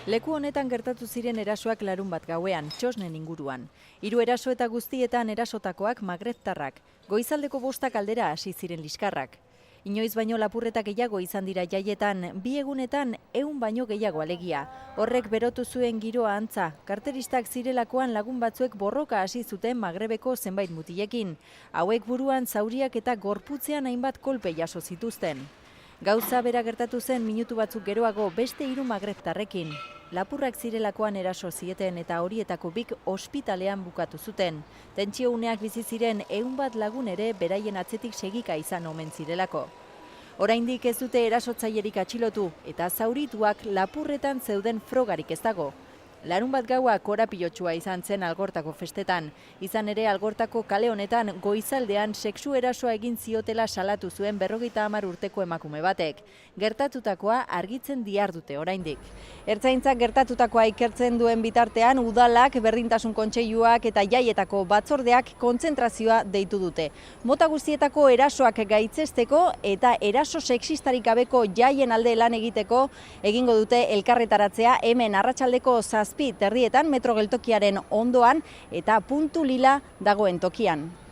Leku honetan gertatu ziren erasoak larunbat gauean, Txosnen inguruan. 3 eraso eta guztietan erasotakoak magrebtarrak. Goizaldeko 5 aldera hasi ziren liskarrak. Inoiz baino lapurreta gehiago izan dira jaietan, 2 egunetan 100 baino gehiago alegia. Horrek berotu zuen giroa antza. Karteristak zirelakoan lagun batzuek borroka hasi zuten Magrebeko zenbait mutilekin. Hauek buruan zauriak eta gorputzean hainbat kolpe jaso zituzten. Gauza bera gertatu zen minutu batzuk geroago beste 3 magrebtarrekin. Lapurrak zirelakoan eraso zieten eta horietako 2 ospitalean bukatu zuten. Tentsio uneak bizi ziren 100 bat lagun ere beraien atzetik segika izan omen zirelako. Oraindik ez dute erasotzailerik atxilotu eta zaurituak lapurretan zeuden frogarik ez dago. Larunbat gaua korapilotsua izan zen Algortako festetan. Izan ere Algortako kale honetan goizaldean sexu erasoa egin ziotela salatu zuen 50 urteko emakume batek. Gertatutakoa argitzen dihardute oraindik. Ertzaintzak gertatutakoa ikertzen duen bitartean udalak, berdintasun kontseiluak eta jaietako batzordeak kontzentrazioa deitu dute. Mota guztietako erasoak gaitzesteko eta eraso sexistarik gabeko jaien alde lan egiteko egingo dute elkarretaratzea hemen arratsaldeko 7:30 metro geltokiaren ondoan eta puntu lila dagoen tokian.